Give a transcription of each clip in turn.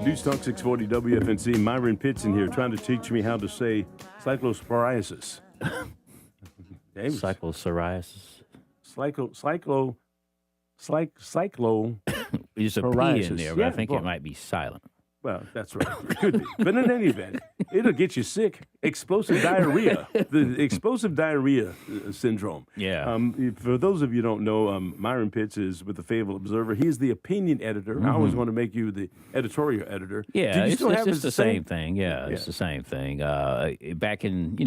News Talk 640 WFNC. Myron Pitson here, trying to teach me how to say cyclosporiasis. Cyclopsoriasis. Cyclo. There's a P in there, but I think it might be silent. Well, that's right. It could be. But in any event, it'll get you sick. Explosive diarrhea. The explosive diarrhea syndrome. Yeah. For those of you who don't know, Myron Pitts is with the Fayetteville Observer. He's the opinion editor. I always want to make you the editorial editor. Yeah, it's the same thing. Yeah, it's the same thing. Back in,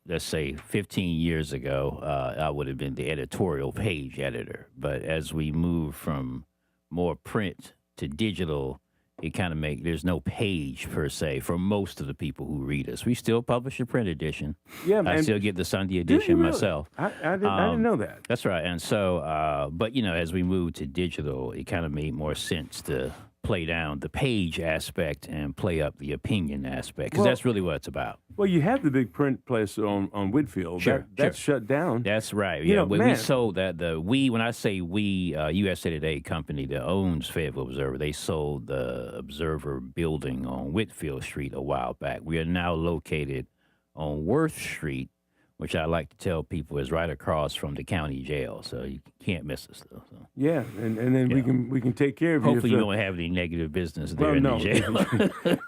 let's say 15 years ago, I would have been the editorial page editor. But as we move from more print to digital, it kind of there's no page per se for most of the people who read us. We still publish a print edition. Yeah, I still get the Sunday edition really? myself. I didn't know that. That's right. And so, but as we moved to digital, it kind of made more sense to play down the page aspect and play up the opinion aspect, because that's really what it's about. Well, you have the big print place on Whitfield. Sure, that's shut down. That's right. You know, we sold that. When I say we, USA Today company that owns Fayetteville Observer, they sold the Observer building on Whitfield Street a while back. We are now located on Worth Street, which I like to tell people is right across from the county jail, so you can't miss us though. So. Yeah, and then we can take care of Hopefully you. you don't have any negative business there in the jail.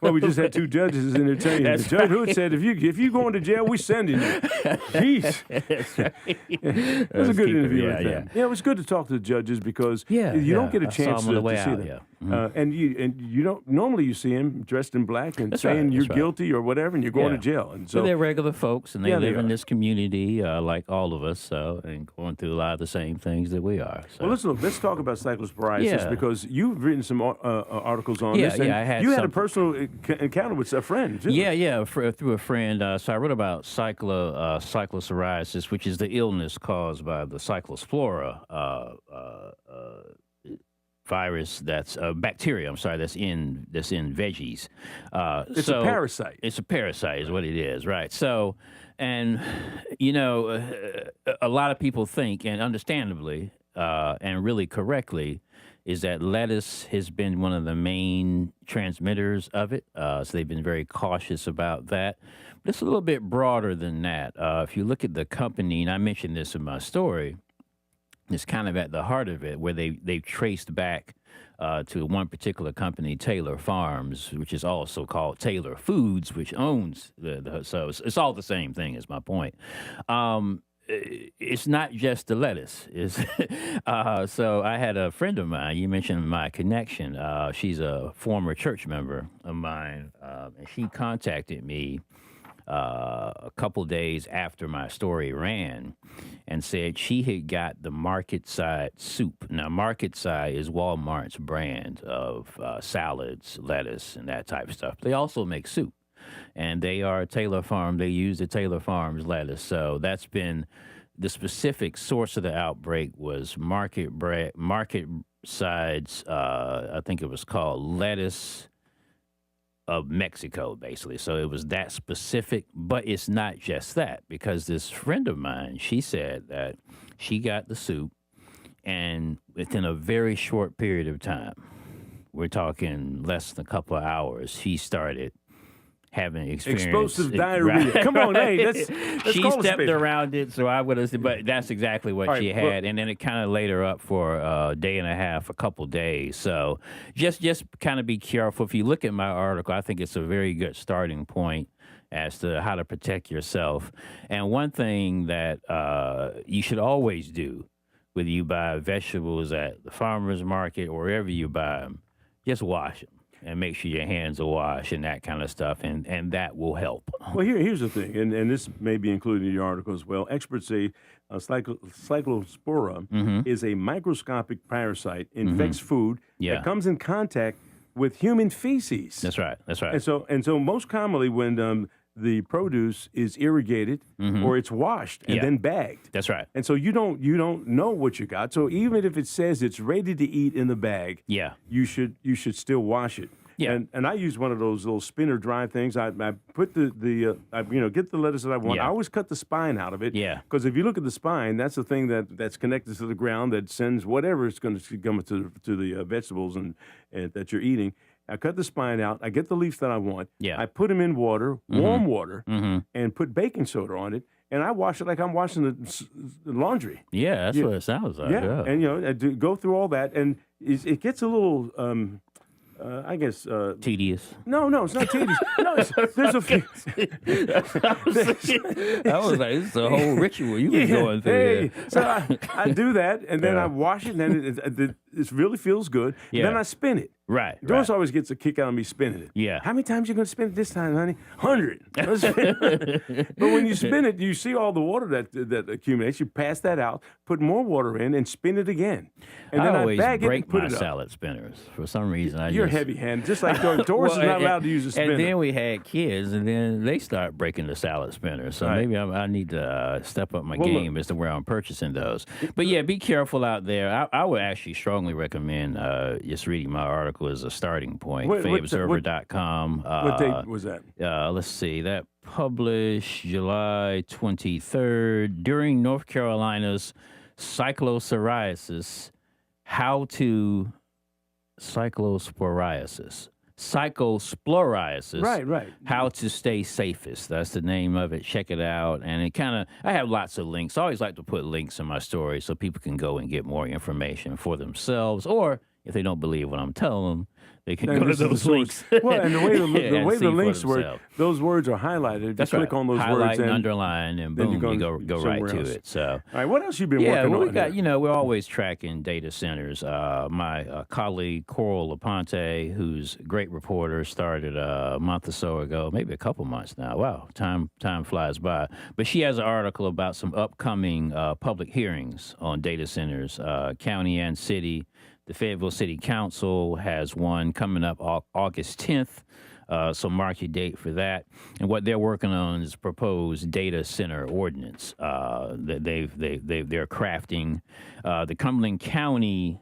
Well, we just had two judges entertaining. The Judge Hood said, if you go into jail, we sending you. Jeez. That's right. It was a good interview with them. Yeah, it was good to talk to the judges because you don't get a chance to see them. Yeah. And you don't normally you see him dressed in black and saying you're guilty or whatever, and you're going to jail. And so they're regular folks, and they live in this community like all of us, and going through a lot of the same things that we are. So. Well, let's talk about cyclosporiasis because you've written some articles on this. And I had you had a personal encounter with a friend, too. Through a friend. So I wrote about cyclopsoriasis, which is the illness caused by the cyclospora virus. That's bacteria. I'm sorry. That's in veggies. It's a parasite. It's a parasite, is what it is, right? So, and a lot of people think, and understandably, and really correctly, is that lettuce has been one of the main transmitters of it. So they've been very cautious about that. But it's a little bit broader than that. If you look at the company, and I mentioned this in my story, it's kind of at the heart of it, where they've traced back to one particular company, Taylor Farms, which is also called Taylor Foods, which owns so it's all the same thing, is my point. It's not just the lettuce. So I had a friend of mine. You mentioned my connection. She's a former church member of mine, and she contacted me a couple days after my story ran and said she had got the Market Side soup. Now, Market Side is Walmart's brand of salads, lettuce, and that type of stuff. They also make soup. And they are Taylor Farm. They use the Taylor Farms lettuce. So that's been the specific source of the outbreak was Market Side's, I think it was called Lettuce of Mexico, basically. So it was that specific, but it's not just that, because this friend of mine, she said that she got the soup, and within a very short period of time, we're talking less than a couple of hours, she started having explosive diarrhea. Right. Come on, hey, let's she stepped around it, so I would have said, but that's exactly what she had. And then it kind of laid her up for a day and a half, a couple days. So just kind of be careful. If you look at my article, I think it's a very good starting point as to how to protect yourself. And one thing that you should always do, whether you buy vegetables at the farmer's market or wherever you buy them, just wash them. And make sure your hands are washed and that kind of stuff, and that will help. Well, here's the thing, and this may be included in your article as well. Experts say cyclospora is a microscopic parasite, infects food that comes in contact with human feces. That's right. And so most commonly when the produce is irrigated or it's washed and then bagged. That's right. And so you don't know what you got. So even if it says it's ready to eat in the bag, you should still wash it. Yeah. And I use one of those little spinner dry things. I put get the lettuce that I want. I always cut the spine out of it. Yeah. Because if you look at the spine, that's the thing that's connected to the ground that sends whatever it's going to come to the vegetables and that you're eating. I cut the spine out. I get the leaves that I want. Yeah. I put them in water, warm water, Mm-hmm. and put baking soda on it. And I wash it like I'm washing the laundry. Yeah, that's what it sounds like. Yeah. And, I go through all that. And it gets a little... I guess tedious. No, it's not tedious. No, there's a few. I was like, this is a whole ritual you was going through. Hey, so I do that, and then I wash it, and then it really feels good. Yeah. And then I spin it. Right. Doris always gets a kick out of me spinning it. Yeah. How many times you going to spin it this time, honey? 100. But when you spin it, you see all the water that accumulates. You pass that out, put more water in, and spin it again. And then I always bag it break and put my it up. salad spinners. For some reason, You're heavy-handed, just like Doris. Doris is not allowed to use a spinner. And then we had kids, and then they start breaking the salad spinners. So maybe I need to step up my game as to where I'm purchasing those. But yeah, be careful out there. I would actually strongly recommend just reading my article as a starting point. FayObserver.com. What date was that? Let's see. That published July 23rd during North Carolina's cyclosporiasis. Cyclosporiasis. Right. How to stay safest. That's the name of it. Check it out. And it I have lots of links. I always like to put links in my stories so people can go and get more information for themselves, or if they don't believe what I'm telling them, they can go to those links. Well, and the way the links work, themselves. those words are highlighted. That's click right. on those Highlight words and underline, and boom, you go right to it. So, all right, what else you been working on? We got, we're always tracking data centers. My colleague Coral Laponte, who's a great reporter, started a month or so ago, maybe a couple months now. Wow, time flies by. But she has an article about some upcoming public hearings on data centers, county and city. The Fayetteville City Council has one coming up August 10th, so mark your date for that. And what they're working on is proposed data center ordinance that they're crafting. The Cumberland County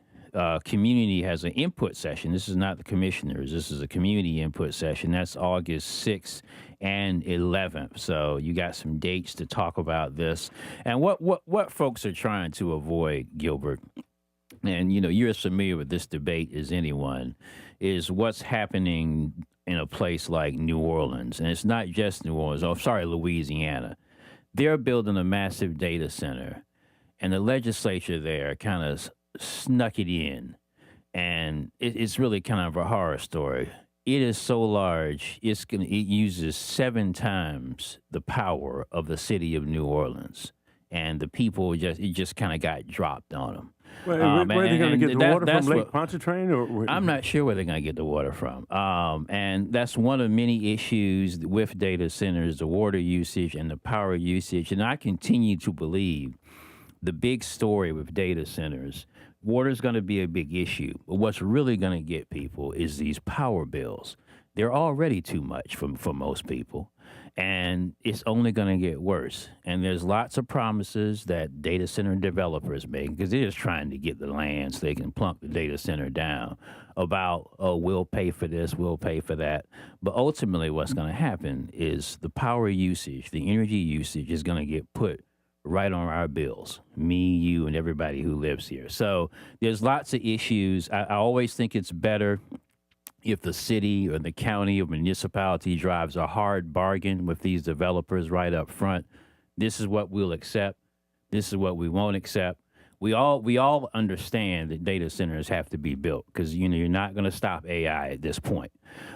community has an input session. This is not the commissioners. This is a community input session. That's August 6th and 11th. So you got some dates to talk about this. And what folks are trying to avoid, Gilbert, and you're as familiar with this debate as anyone, is what's happening in a place like New Orleans. And it's not just New Orleans. Louisiana. They're building a massive data center, and the legislature there kind of snuck it in. And it's really kind of a horror story. It is so large, it uses 7 times the power of the city of New Orleans. And the people just kind of got dropped on them. Where are they going to get the water from? Lake Pontchartrain? I'm not sure where they're going to get the water from. And that's one of many issues with data centers, the water usage and the power usage. And I continue to believe the big story with data centers, water is going to be a big issue. But what's really going to get people is these power bills. They're already too much for most people. And it's only going to get worse. And there's lots of promises that data center developers make, because they're just trying to get the land so they can plunk the data center down, about, we'll pay for this, we'll pay for that. But ultimately what's going to happen is the power usage, the energy usage is going to get put right on our bills, me, you, and everybody who lives here. So there's lots of issues. I always think it's better if the city or the county or municipality drives a hard bargain with these developers right up front. This is what we'll accept. This is what we won't accept. We all understand that data centers have to be built because you're not going to stop AI at this point.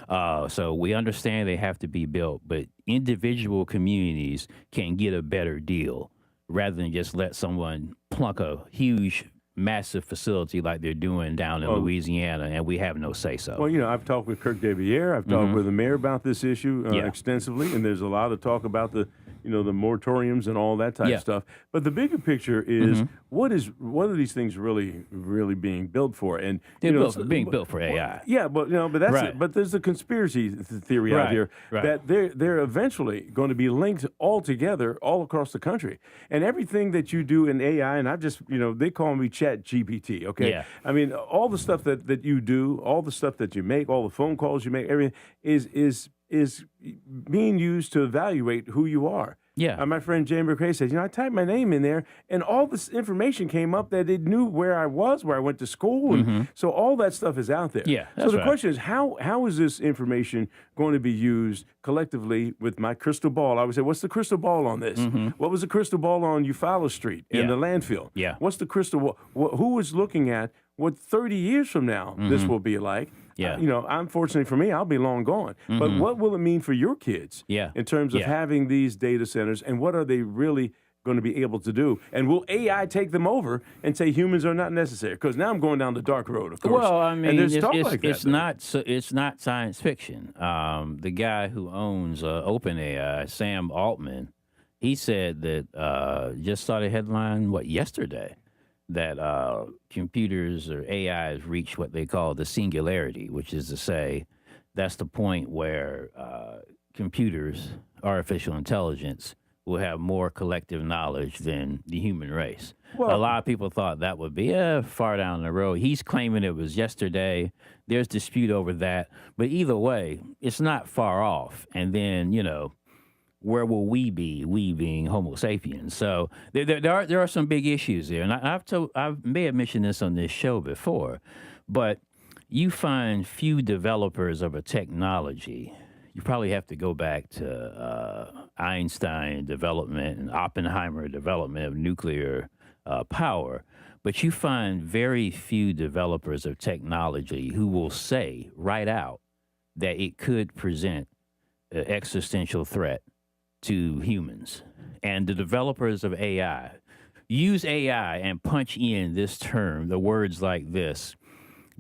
So we understand they have to be built, but individual communities can get a better deal rather than just let someone plunk a huge, massive facility like they're doing down in Louisiana, and we have no say-so. Well, I've talked with Kirk Deviere. I've talked with the mayor about this issue extensively, and there's a lot of talk about the moratoriums and all that type of stuff. But the bigger picture is what are these things really being built for? And they're being built for AI. Yeah, but that's right. it. But there's a conspiracy theory out here that they're eventually going to be linked all together all across the country. And everything that you do in AI, and I've just they call me Chat GPT. Okay, yeah. I mean all the stuff that you do, all the stuff that you make, all the phone calls you make, everything is being used to evaluate who you are. Yeah. My friend Jay McRae said, I typed my name in there, and all this information came up that it knew where I was, where I went to school, and so all that stuff is out there. Yeah, so that's the right. question is, how is this information going to be used collectively with my crystal ball? I would say, what's the crystal ball on this? What was the crystal ball on Eufaula Street and the landfill? Yeah. What's the crystal ball? Who is looking at what 30 years from now this will be like? Yeah. Unfortunately for me, I'll be long gone. But what will it mean for your kids in terms of having these data centers, and what are they really going to be able to do? And will AI take them over and say humans are not necessary? Because now I'm going down the dark road, of course. Well, I mean, and there's talk like that, it's not science fiction. The guy who owns OpenAI, Sam Altman, he said that just saw the headline yesterday, that computers or AIs reach what they call the singularity, which is to say that's the point where computers, artificial intelligence, will have more collective knowledge than the human race. Well, a lot of people thought that would be far down the road. He's claiming it was yesterday. There's dispute over that. But either way, it's not far off. And then, where will we be? We being Homo sapiens. So there are some big issues there, and I may have mentioned this on this show before, but you find few developers of a technology. You probably have to go back to Einstein development and Oppenheimer development of nuclear power, but you find very few developers of technology who will say right out that it could present an existential threat to humans. And the developers of AI use AI and punch in this term, the words like this: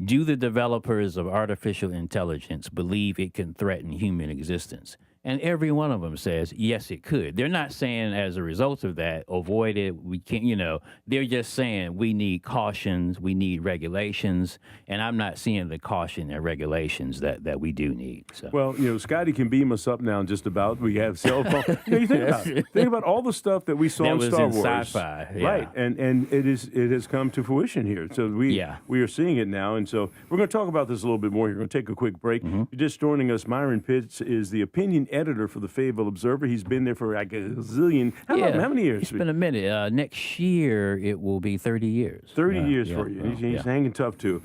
do the developers of artificial intelligence believe it can threaten human existence? And every one of them says, yes, it could. They're not saying as a result of that, avoid it, we can't, they're just saying we need cautions, we need regulations, and I'm not seeing the caution and regulations that we do need. So. Well, Scotty can beam us up now just about. We have cell phone. You think about it. Think about all the stuff that we saw that in was Star in Wars. Sci-fi. Yeah. Right, and it has come to fruition here. So we are seeing it now, and so we're going to talk about this a little bit more here. We're going to take a quick break. You're just joining us. Myron Pitts is the opinion editor for the Fayetteville Observer. He's been there for like a zillion. How many years? It's been a minute. Next year, it will be 30 years. 30 years for you. He's hanging tough, too.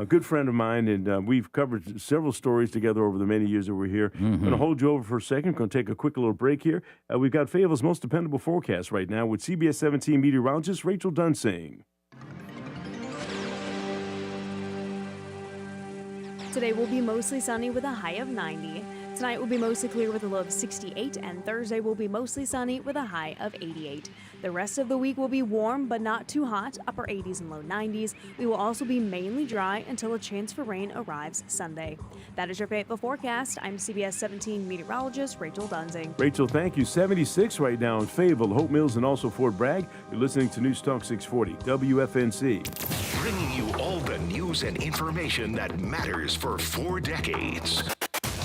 Good friend of mine, and we've covered several stories together over the many years that we're here. I'm going to hold you over for a second. Going to take a quick little break here. We've got Fayetteville's most dependable forecast right now with CBS 17 meteorologist Rachel Dunsing. Today will be mostly sunny with a high of 90. Tonight will be mostly clear with a low of 68, and Thursday will be mostly sunny with a high of 88. The rest of the week will be warm but not too hot, upper 80s and low 90s. We will also be mainly dry until a chance for rain arrives Sunday. That is your Fayetteville forecast. I'm CBS 17 meteorologist Rachel Dunsing. Rachel, thank you. 76 right now in Fayetteville, Hope Mills, and also Fort Bragg. You're listening to News Talk 640 WFNC. Bringing you all the news and information that matters for 4 decades.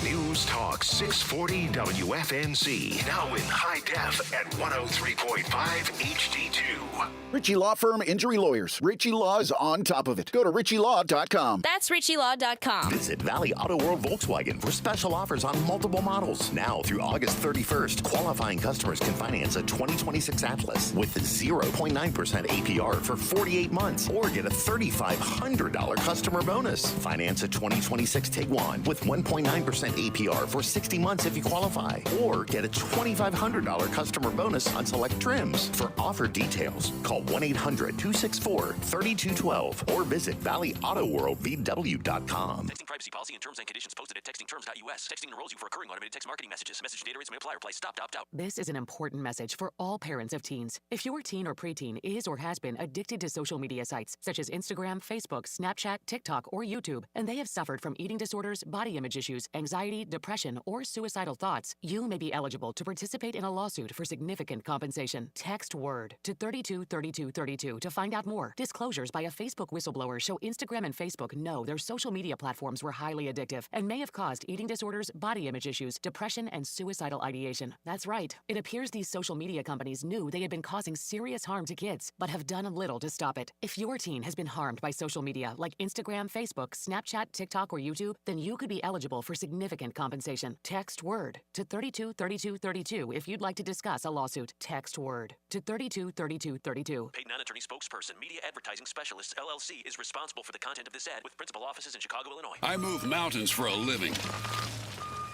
News Talk 640 WFNC. Now in high def at 103.5 HD2. Ritchie Law Firm Injury Lawyers. Ritchie Law is on top of it. Go to ritchielaw.com. That's ritchielaw.com. Visit Valley Auto World Volkswagen for special offers on multiple models. Now through August 31st, qualifying customers can finance a 2026 Atlas with 0.9% APR for 48 months or get a $3,500 customer bonus. Finance a 2026 Tiguan with 1.9% APR for 60 months if you qualify, or get a $2,500 customer bonus on select trims. For offer details, call 1-800-264-3212 or visit ValleyAutoWorldVW.com. Texting privacy policy and terms and conditions posted at textingterms.us. Texting enrolls you for recurring automated text marketing messages. Message data rates may apply. Reply stop, opt out. This is an important message for all parents of teens. If your teen or preteen is or has been addicted to social media sites such as Instagram, Facebook, Snapchat, TikTok, or YouTube, and they have suffered from eating disorders, body image issues, anxiety, depression, or suicidal thoughts, you may be eligible to participate in a lawsuit for significant compensation. Text WORD to 323232 to find out more. Disclosures by a Facebook whistleblower show Instagram and Facebook know their social media platforms were highly addictive and may have caused eating disorders, body image issues, depression, and suicidal ideation. That's right. It appears these social media companies knew they had been causing serious harm to kids, but have done little to stop it. If your teen has been harmed by social media like Instagram, Facebook, Snapchat, TikTok, or YouTube, then you could be eligible for significant compensation. consultation. Text WORD to 323232 if you'd like to discuss a lawsuit. Text WORD to 323232. Paid non-attorney spokesperson, Media Advertising Specialists, LLC, is responsible for the content of this ad with principal offices in Chicago, Illinois. I move mountains for a living.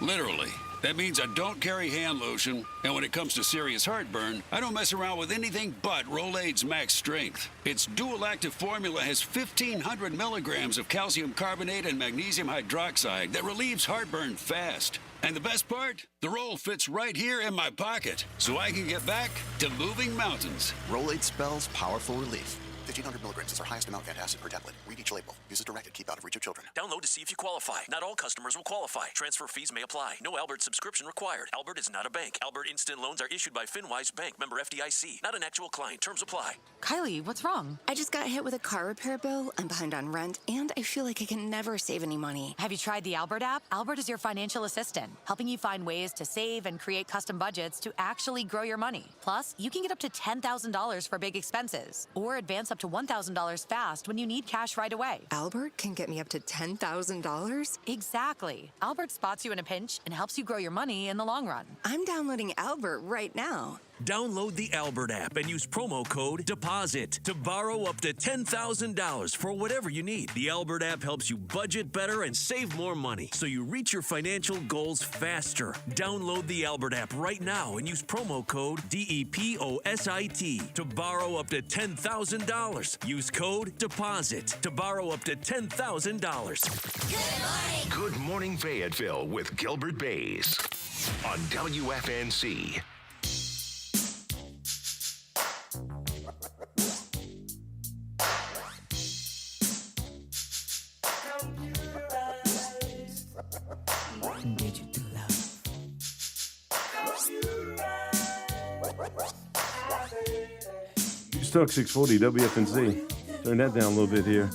Literally. That means I don't carry hand lotion, and when it comes to serious heartburn, I don't mess around with anything but Rolaids Max Strength. Its dual-active formula has 1,500 milligrams of calcium carbonate and magnesium hydroxide that relieves heartburn fast. And the best part? The roll fits right here in my pocket, so I can get back to moving mountains. Rolaids spells powerful relief. 1,500 milligrams is our highest amount of antacid per tablet. Read each label. Use as directed. Keep out of reach of children. Download to see if you qualify. Not all customers will qualify. Transfer fees may apply. No Albert subscription required. Albert is not a bank. Albert Instant Loans are issued by FinWise Bank, member FDIC. Not an actual client. Terms apply. Kylie, what's wrong? I just got hit with a car repair bill. I'm behind on rent, and I feel like I can never save any money. Have you tried the Albert app? Albert is your financial assistant, helping you find ways to save and create custom budgets to actually grow your money. Plus, you can get up to $10,000 for big expenses, or advance up to $1,000 fast when you need cash right away. Albert can get me up to $10,000? Exactly. Albert spots you in a pinch and helps you grow your money in the long run. I'm downloading Albert right now. Download the Albert app and use promo code DEPOSIT to borrow up to $10,000 for whatever you need. The Albert app helps you budget better and save more money so you reach your financial goals faster. Download the Albert app right now and use promo code DEPOSIT to borrow up to $10,000. Use code DEPOSIT to borrow up to $10,000. Good morning, Fayetteville with Gilbert Bays on WFNC. Talk 640 WFNC. Turn that down a little bit here.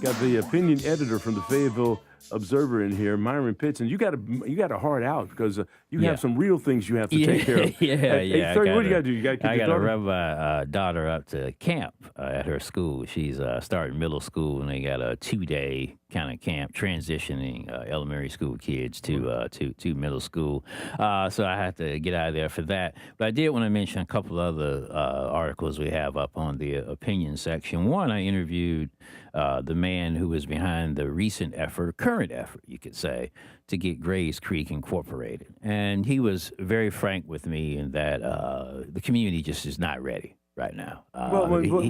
Got the opinion editor from the Fayetteville Observer in here, Myron Pitts, and you got to hard out because you have some real things you have to take care of. At 8:30, what do you got to do? You got to I got to rev my daughter up to camp at her school. She's starting middle school, and they got a 2-day kind of camp transitioning elementary school kids to middle school. So I had to get out of there for that. But I did want to mention a couple other articles we have up on the opinion section. One, I interviewed the man who was behind the recent effort, current effort, you could say, to get Grays Creek incorporated. And he was very frank with me in that the community just is not ready right now.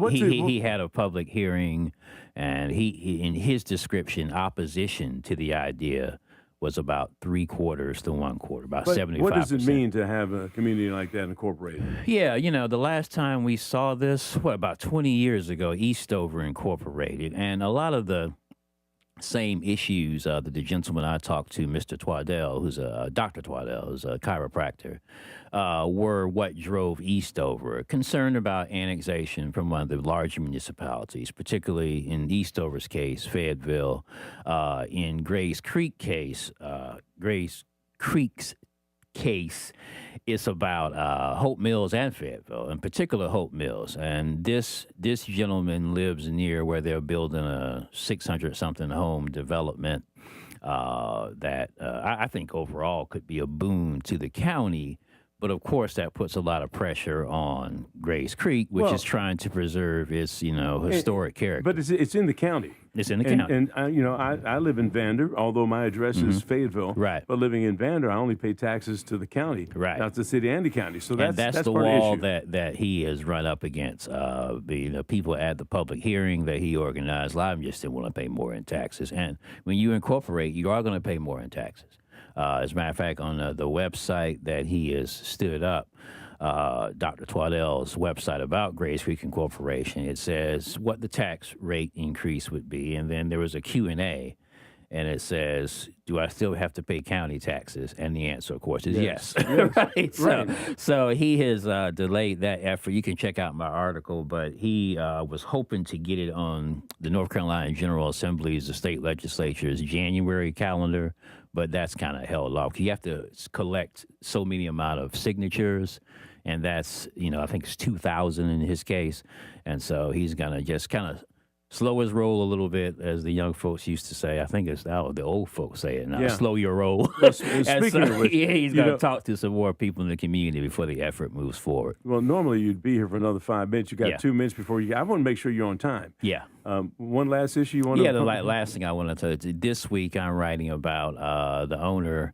He had a public hearing, and he in his description, opposition to the idea was about 3/4 to 1/4, about 75%. What does it mean to have a community like that incorporated? Yeah, the last time we saw this, about 20 years ago, Eastover incorporated, and a lot of the same issues that the gentleman I talked to, Mr. Twaddell, who's Dr. Twaddell, who's a chiropractor, were what drove Eastover. Concerned about annexation from one of the larger municipalities, particularly in Eastover's case, Fayetteville. In Grays Creek's case, it's about Hope Mills and Fayetteville, in particular Hope Mills. And this gentleman lives near where they're building a 600-something home development that I think overall could be a boon to the county. But of course, that puts a lot of pressure on Grays Creek, which is trying to preserve its, historic character. But it's in the county. It's in the county. And I live in Vander, although my address is Fayetteville. Right. But living in Vander, I only pay taxes to the county. Right. Not the city and the county. So that's the part wall of the issue. that he has run up against. The people at the public hearing that he organized, a lot of them just didn't want to pay more in taxes. And when you incorporate, you are going to pay more in taxes. As a matter of fact, on the website that he has stood up, Dr. Twaddell's website about Grays Creek Incorporation, it says what the tax rate increase would be, and then there was a Q&A, and it says, do I still have to pay county taxes? And the answer, of course, is yes. Right. So he has delayed that effort. You can check out my article, but he was hoping to get it on the North Carolina General Assembly's, the state legislature's January calendar, but that's kind of held off. You have to collect so many amount of signatures, and that's, I think it's 2,000 in his case. And so he's going to just kind of slow his roll a little bit, as the young folks used to say. I think it's now the old folks say it now. Yeah. Slow your roll. Well, speaking of which, yeah, he's going know- to talk to some more people in the community before the effort moves forward. Well, normally you'd be here for another 5 minutes. You got Yeah. 2 minutes before you. I want to make sure you're on time. Yeah. One last issue you want to. Yeah, the last thing I want to tell you. This week I'm writing about the owner.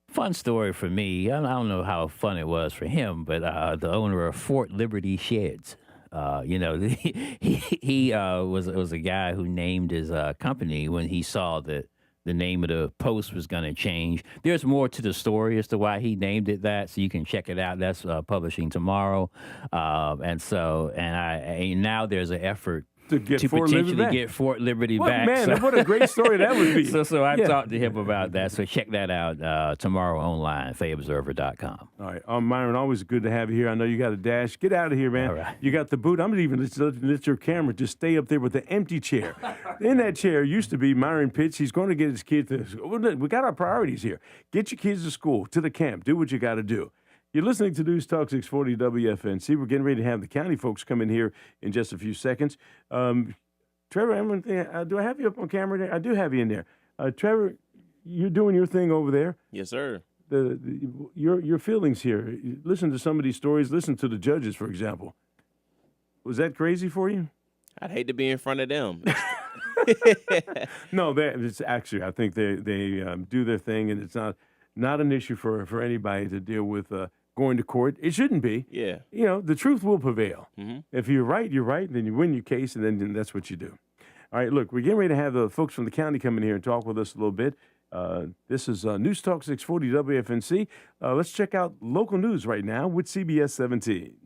Fun story for me. I don't know how fun it was for him, but the owner of Fort Liberty Sheds. He was a guy who named his company when he saw that the name of the post was going to change. There's more to the story as to why he named it that, so you can check it out. That's publishing tomorrow, and now there's an effort to Fort potentially Liberty back. get Fort Liberty What, back. man, what a great story that would be. So I Yeah. talked to him about that. So check that out tomorrow online, FayObserver.com. All right. Myron, always good to have you here. I know you got a dash. Get out of here, man. All right. You got the boot. I'm going to even let your camera just stay up there with the empty chair. In that chair used to be Myron Pitts. He's going to get his kids to school. We got our priorities here. Get your kids to school, to the camp. Do what you got to do. You're listening to News Talk 640 WFNC. We're getting ready to have the county folks come in here in just a few seconds. Trevor, do I have you up on camera there? I do have you in there. Trevor, you're doing your thing over there. Yes, sir. Your feelings here. Listen to some of these stories. Listen to the judges, for example. Was that crazy for you? I'd hate to be in front of them. No, it's actually. I think they do their thing, and it's not an issue for anybody to deal with going to court. It shouldn't be. Yeah. You know, the truth will prevail. Mm-hmm. If you're right, you're right. Then you win your case, and then that's what you do. All right, look, we're getting ready to have the folks from the county come in here and talk with us a little bit. This is News Talk 640 WFNC. Let's check out local news right now with CBS 17.